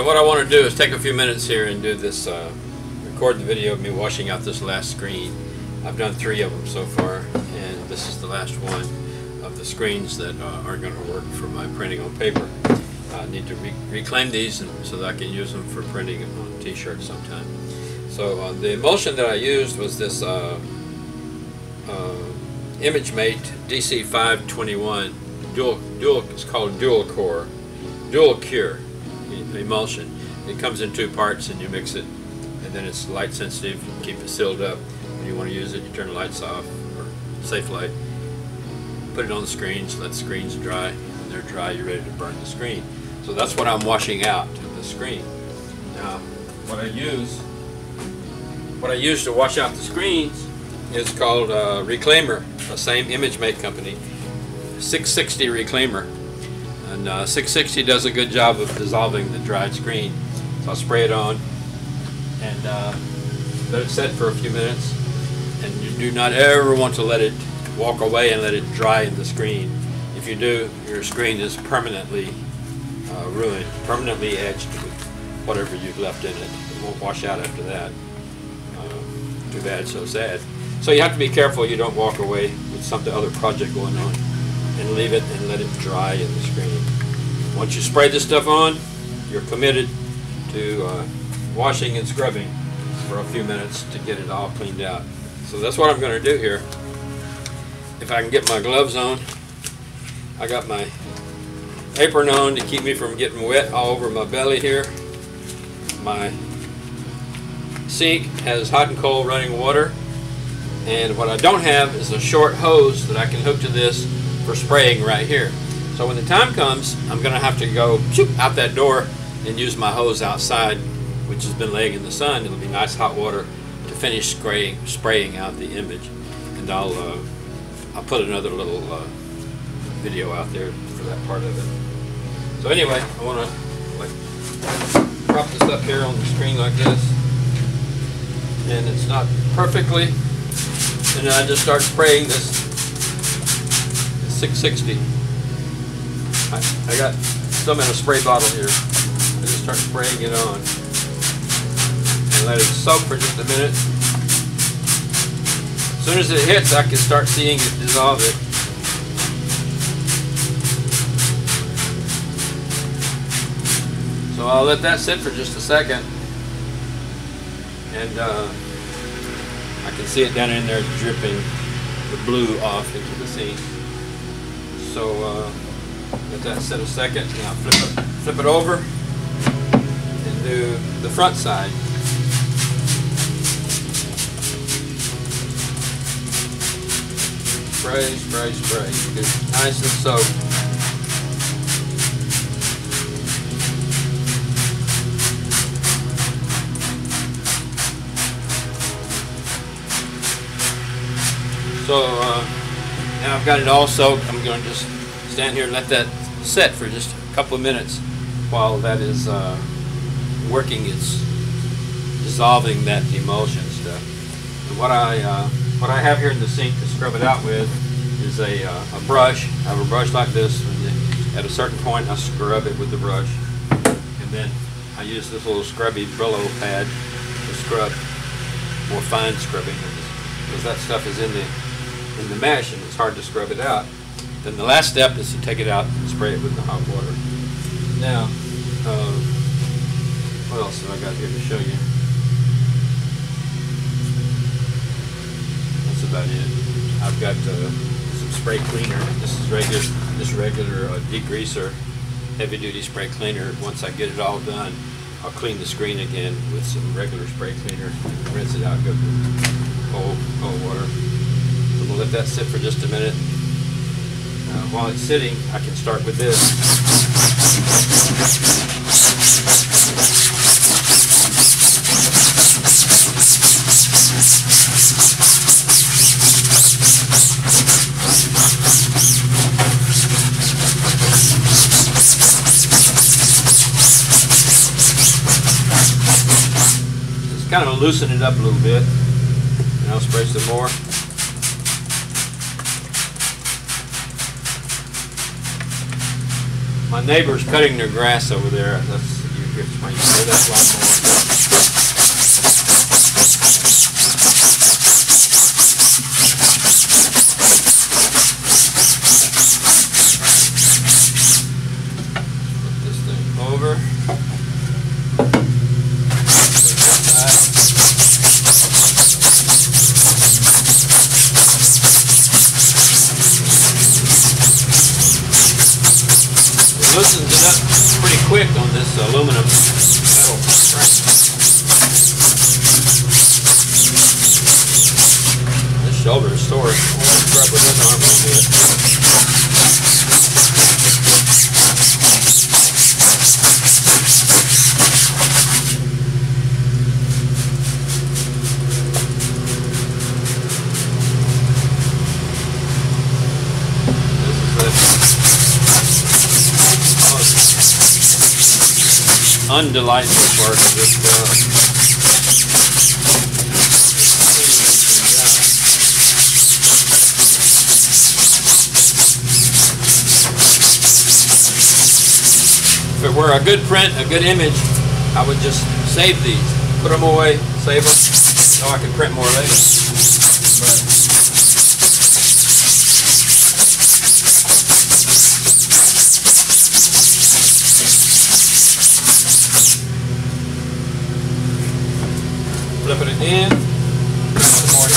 What I want to do is take a few minutes here and do this, record the video of me washing out this last screen. I've done 3 of them so far, and this is the last one of the screens that aren't going to work for my printing on paper. I need to reclaim these so that I can use them for printing on t-shirts sometime. So the emulsion that I used was this ImageMate DC521 it's called dual cure emulsion. It comes in 2 parts, and you mix it, and then it's light sensitive. You keep it sealed up. When you want to use it, you turn the lights off, or safe light, put it on the screens, let the screens dry. When they're dry, you're ready to burn the screen. So that's what I'm washing out of the screen. Now, what I use to wash out the screens is called Reclaimer, the same ImageMate company, 660 Reclaimer. And 660 does a good job of dissolving the dried screen. So I'll spray it on and let it set for a few minutes. And you do not ever want to let it walk away and let it dry in the screen. If you do, your screen is permanently ruined, permanently edged with whatever you've left in it. It won't wash out after that. Too bad, so sad. So you have to be careful you don't walk away with some other project going on and leave it and let it dry in the screen. Once you spray this stuff on, you're committed to washing and scrubbing for a few minutes to get it all cleaned out. So that's what I'm going to do here. If I can get my gloves on, I got my apron on to keep me from getting wet all over my belly here. My sink has hot and cold running water, and what I don't have is a short hose that I can hook to this for spraying right here. So when the time comes, I'm going to have to go out that door and use my hose outside, which has been laying in the sun. It'll be nice hot water to finish spraying out the image, and I'll put another little video out there for that part of it. So anyway, I want to prop this up here on the screen like this, and it's not perfectly, and I just start spraying this 660. I got some in a spray bottle here. I just start spraying it on and let it soak for just a minute. As soon as it hits, I can start seeing it dissolve it. So I'll let that sit for just a second, and I can see it down in there dripping the blue off into the sink. So let that sit a second, and I'll flip it over and do the front side. Spray, spray, spray. Get it nice and soaked. So now I've got it all soaked. I'm going to just stand here and let that set for just a couple of minutes while that is working its dissolving that emulsion stuff. And what I have here in the sink to scrub it out with is a brush. I have a brush like this. At a certain point, I scrub it with the brush, and then I use this little scrubby Brillo pad to scrub more fine scrubbing, because that stuff is in the mesh and it's hard to scrub it out. Then the last step is to take it out and spray it with the hot water. Now, what else have I got here to show you? That's about it. I've got some spray cleaner. This is regular degreaser, heavy duty spray cleaner. Once I get it all done, I'll clean the screen again with some regular spray cleaner and rinse it out, go through cold water. So we'll let that sit for just a minute. While it's sitting, I can start with this. Just kind of loosen it up a little bit, and I'll spray some more. My neighbor's cutting their grass over there. You grips my use that lawnmower. Flip this thing over. It loosens it up pretty quick on this aluminum metal frame. This shoulder is sore. I'll scrub with this arm a little bit. Undelightful part of this job. If it were a good print, a good image, I would just save these, put them away, save them, so I can print more later. Flipping it in. Some more.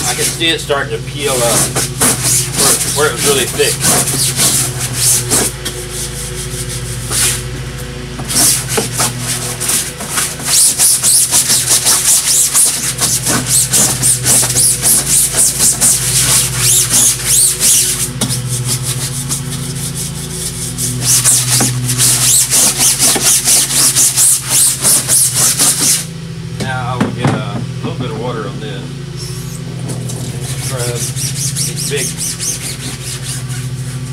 I can see it starting to peel up where it was really thick. Now I will get a little bit of water on this. Grab these big,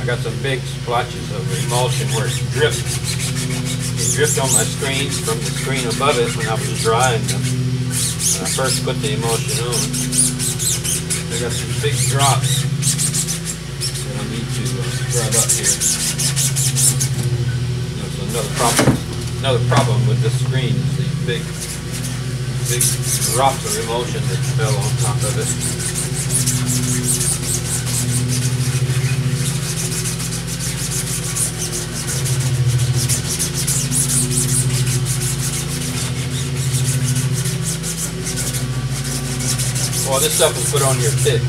I got some big splotches of emulsion where it's dripped. It dripped on my screens from the screen above it when I was drying them. When I first put the emulsion on. I got some big drops that I need to scrub up here. There's another problem with this screen is these big drops of emulsion that fell on top of it. Well, this stuff was put on here thick.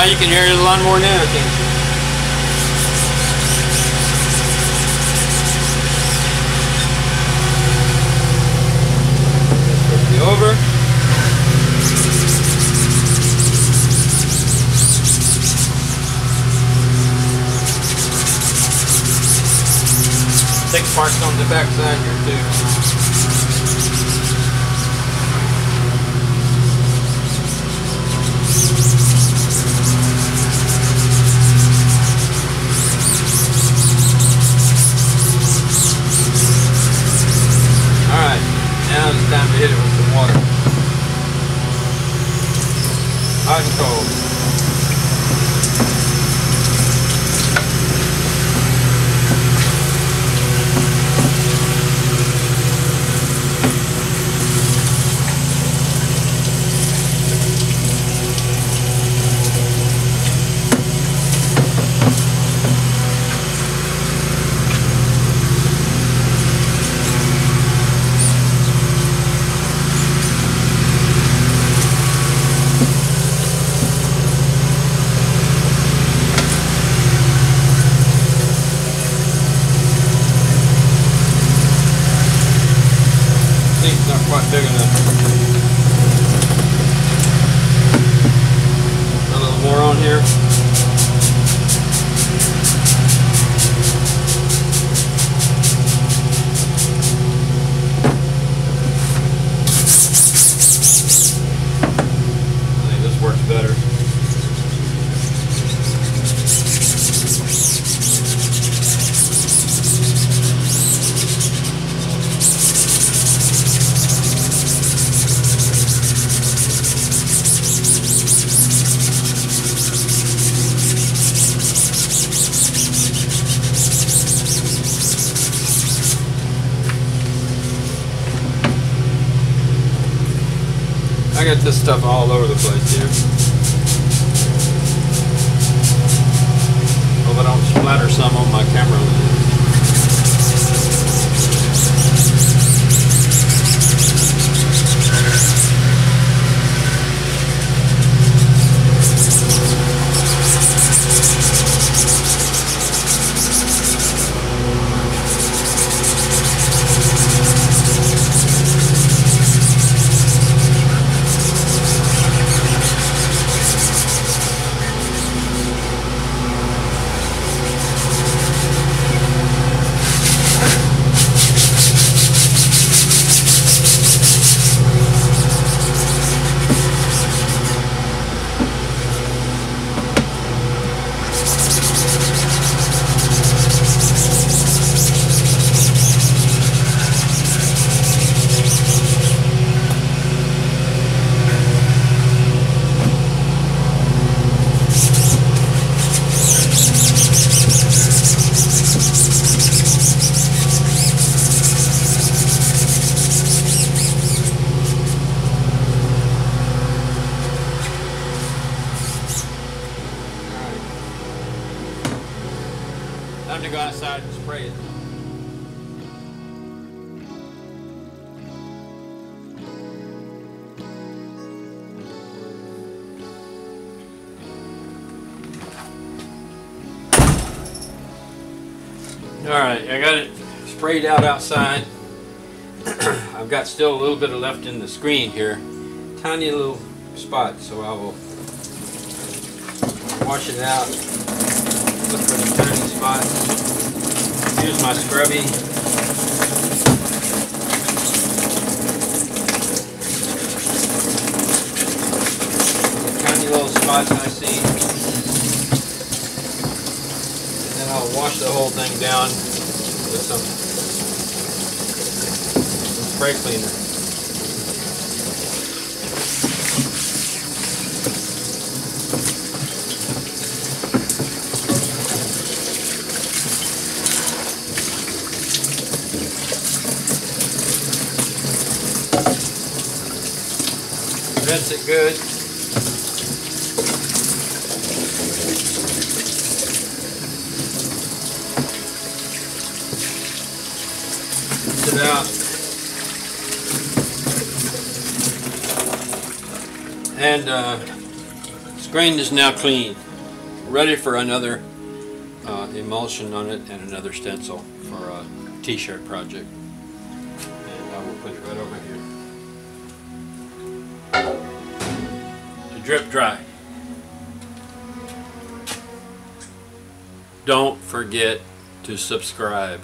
You can hear the lawnmower now, can't you? Let's flip it over. Thick parts on the back side here too. Now it's time to hit it with some water. Hot and cold. A little more on here. I think this works better. I got this stuff all over the place here. Hope I don't splatter some on my camera lens. Time to go outside and spray it. Alright, I got it sprayed out outside. I've got still a little bit of left in the screen here. Tiny little spot, so I will wash it out. Look for the tiny spots. Here's my scrubby. Tiny little spots I see. And then I'll wash the whole thing down with some spray cleaner. Rinse it good. Rinse it out. And screen is now clean. Ready for another emulsion on it and another stencil for a t-shirt project. And I will put it right over here. Drip dry. Don't forget to subscribe.